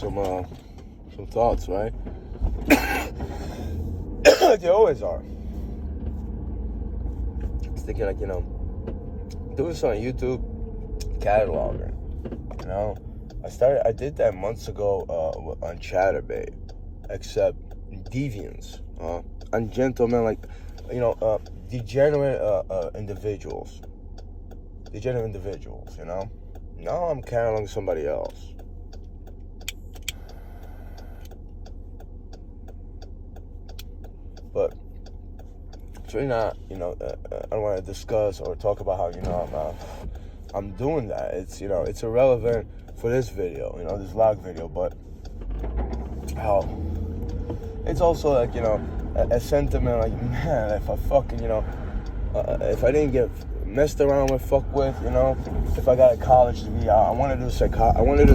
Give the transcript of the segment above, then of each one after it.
some thoughts, right? They always are. I was thinking, like, doing this on YouTube, cataloging. I did that months ago on Chatterbait, except deviants, ungentlemen, like, degenerate individuals. Now I'm cataloging somebody else. But it's really not, I don't want to discuss or talk about how, I'm doing that. It's, it's irrelevant for this video, this vlog video, but how it's also like, a sentiment like, man, if I fucking, if I didn't get messed around with, fuck with, if I got a college degree, I wanted to do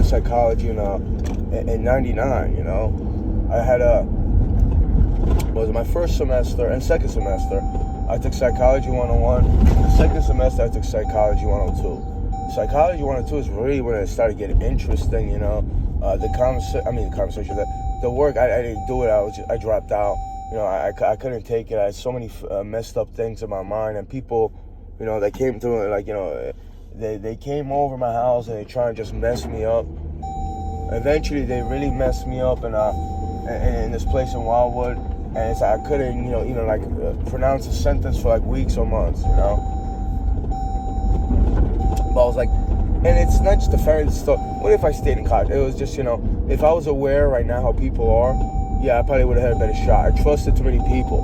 psychology in 99, I had was my first semester and second semester, I took Psychology 101. The second semester, I took Psychology 102. Psychology 102 is really when it started getting interesting, the conversation, the work, I didn't do it, I dropped out. I couldn't take it. I had so many messed up things in my mind, and people, they came through and, like, they came over my house and they tried to just mess me up. Eventually, they really messed me up in this place in Wildwood. And it's like I couldn't, pronounce a sentence for like weeks or months, But I was like, and it's not just the family stuff. What if I stayed in college? It was just, if I was aware right now how people are, yeah, I probably would have had a better shot. I trusted too many people,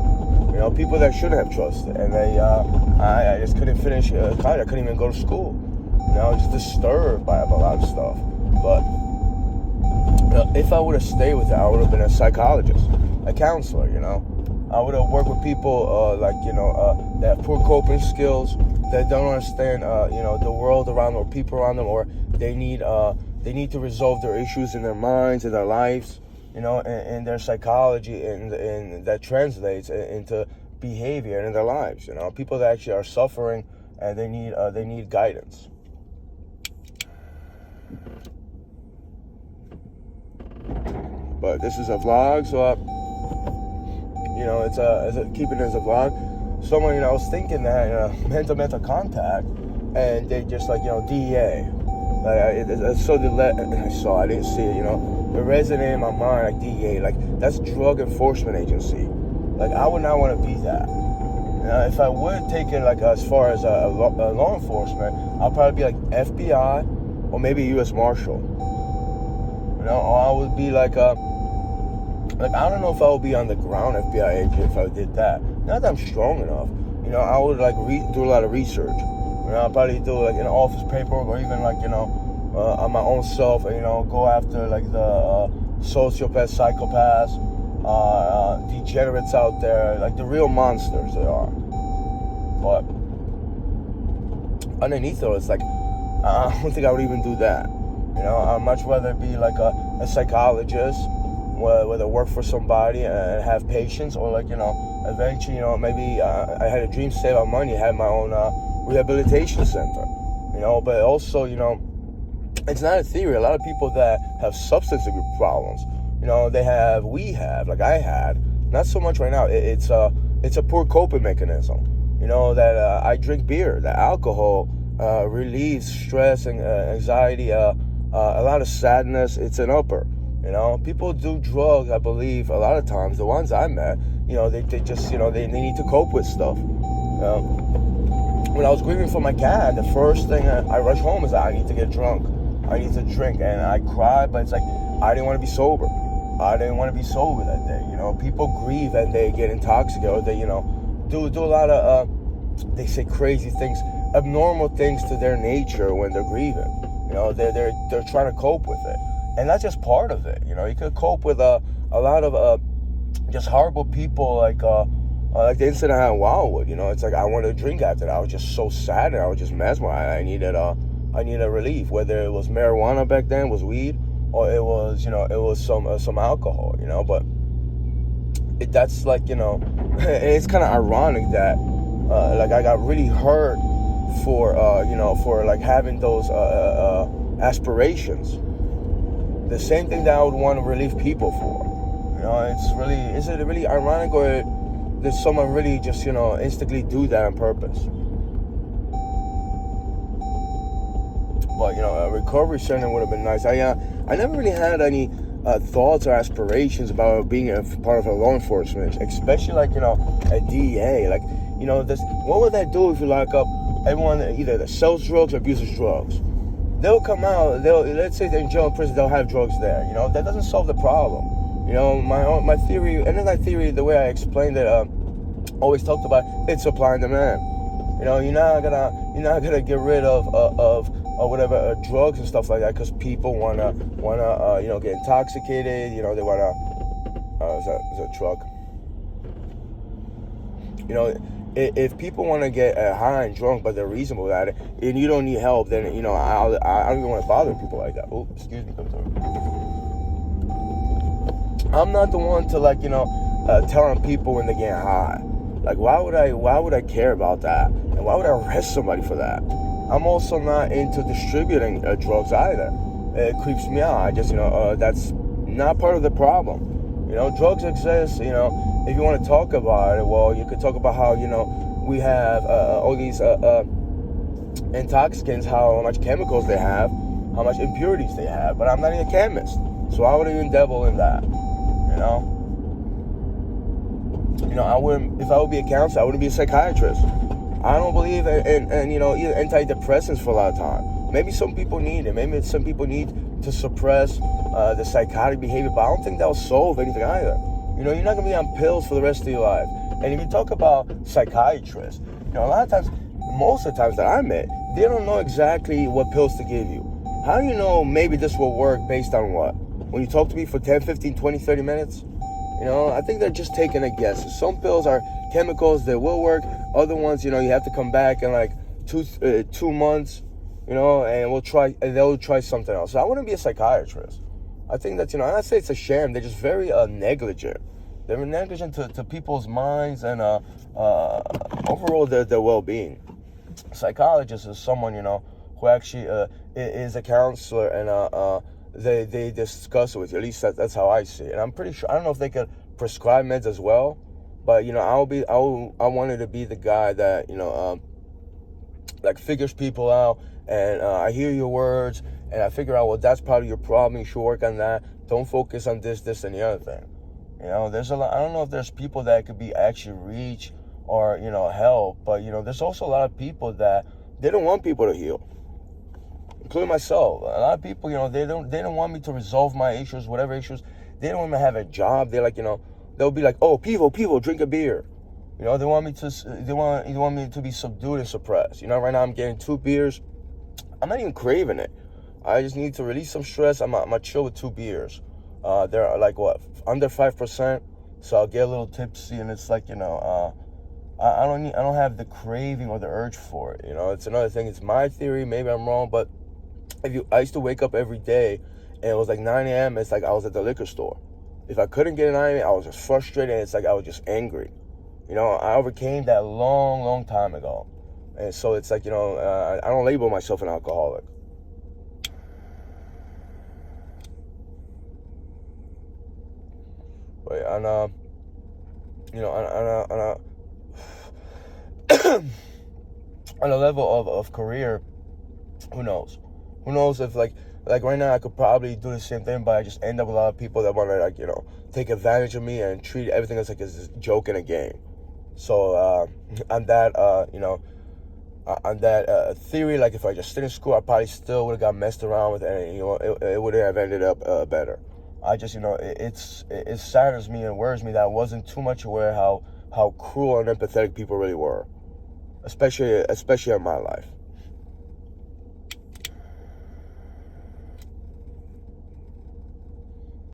people that I shouldn't have trusted. And I just couldn't finish college. I couldn't even go to school. I was just disturbed by a lot of stuff. But if I would have stayed with it, I would have been a psychologist. A counselor, I would have worked with people that have poor coping skills, that don't understand, the world around them or people around them, or they need to resolve their issues in their minds, in their lives, and their psychology, and that translates into behavior in their lives. People that actually are suffering and they need guidance. But this is a vlog, so keeping it as a vlog. Someone, I was thinking that mental contact, and they just DEA. Like I didn't see it. It resonated in my mind like DEA, like that's Drug Enforcement Agency. Like I would not want to be that. If I would take it like as far as law enforcement, I'll probably be like FBI or maybe U.S. Marshal. Or I would be like I don't know if I would be on the ground FBI agent if I did that. Not that I'm strong enough. I would do a lot of research. I'd probably do like an office paperwork, or even on my own self. Go after like the sociopaths, psychopaths, degenerates out there, like the real monsters they are. But underneath though, it's like I don't think I would even do that. I'd much rather be like a psychologist. Whether work for somebody and have patience, or eventually, maybe I had a dream to save my money, have my own rehabilitation center, but also, it's not a theory. A lot of people that have substance abuse problems, like I had, not so much right now. It's a poor coping mechanism, that I drink beer, that alcohol relieves stress and anxiety, a lot of sadness. It's an upper. People do drugs, I believe, a lot of times. The ones I met, they just, they need to cope with stuff. When I was grieving for my cat, the first thing I rushed home is I need to get drunk. I need to drink. And I cried, but it's like, I didn't want to be sober. I didn't want to be sober that day. People grieve and they get intoxicated, or they, do a lot of, they say crazy things, abnormal things to their nature when they're grieving. They're trying to cope with it. And that's just part of it. You could cope with a lot of just horrible people, like the incident I had in Wildwood. It's like I wanted to drink after that. I was just so sad and I was just mesmerized. I needed a relief. Whether it was marijuana back then, was weed, or it was some alcohol. But that's like it's kind of ironic that I got really hurt for for like having those aspirations. the same thing that I would want to relieve people for. You know, is it really ironic, or did someone really just, instantly do that on purpose? But, a recovery center would have been nice. I never really had any thoughts or aspirations about being a part of a law enforcement, especially like, a DEA. Like, what would that do if you lock up everyone either that sells drugs or abuses drugs? They'll come out, let's say they're in jail and prison, they'll have drugs there. That doesn't solve the problem. My theory, and then that theory, the way I explained it, always talked about it's supply and demand. You're not gonna get rid of whatever drugs and stuff like that because people wanna get intoxicated. They wanna. Is that a truck? If people want to get high and drunk, but they're reasonable at it, and you don't need help, then I don't even want to bother people like that. Oh, excuse me, I'm not the one to telling people when they're getting high. Like, why would I care about that? And why would I arrest somebody for that? I'm also not into distributing drugs either. It creeps me out. I just, that's not part of the problem. Drugs exist. If you want to talk about it, well, you could talk about how, we have all these intoxicants, how much chemicals they have, how much impurities they have. But I'm not even a chemist, so I wouldn't even dabble in that. I wouldn't. If I would be a counselor, I wouldn't be a psychiatrist. I don't believe in either antidepressants for a lot of time. Maybe some people need it. Maybe some people need to suppress the psychotic behavior, but I don't think that'll solve anything either. You're not gonna be on pills for the rest of your life. And if you talk about psychiatrists, a lot of times, most of the times that I met, they don't know exactly what pills to give you. How do you know maybe this will work based on what? When you talk to me for 10, 15, 20, 30 minutes? I think they're just taking a guess. Some pills are chemicals that will work. Other ones, you have to come back in like 2 months, and they'll try something else. So I want to be a psychiatrist. I think that, I say it's a sham. They're just very negligent. They're negligent to people's minds and overall their well-being. A psychologist is someone, who actually is a counselor, and they discuss it with you. At least that's how I see it. And I'm pretty sure, I don't know if they could prescribe meds as well, but I wanted to be the guy that figures people out, and I hear your words and I figure out, well, that's probably your problem, you should work on that, don't focus on this and the other thing. There's a lot. I don't know if there's people that could be actually reach or help, but there's also a lot of people that they don't want people to heal, including myself. A lot of people, they don't want me to resolve my issues, whatever issues. They don't want me to have a job. They're like, they'll be like, oh, people, drink a beer. They want me to be subdued and suppressed. Right now I'm getting 2 beers. I'm not even craving it. I just need to release some stress. I'm chill with 2 beers. They're like under 5%. So I'll get a little tipsy, and it's like, I don't have the craving or the urge for it. It's another thing. It's my theory. Maybe I'm wrong, but I used to wake up every day, and it was like 9 a.m. It's like I was at the liquor store. If I couldn't get an item, I was just frustrated, and it's like I was just angry. I overcame that long time ago. And so it's like, I don't label myself an alcoholic. But on a level of career, who knows? Who knows if like right now I could probably do the same thing, but I just end up with a lot of people that want to take advantage of me and treat everything as like a joke in a game. So on that theory, like if I just stayed in school, I probably still would have got messed around with, and it would have ended up better. I just it saddens me and worries me that I wasn't too much aware how cruel and empathetic people really were, especially in my life.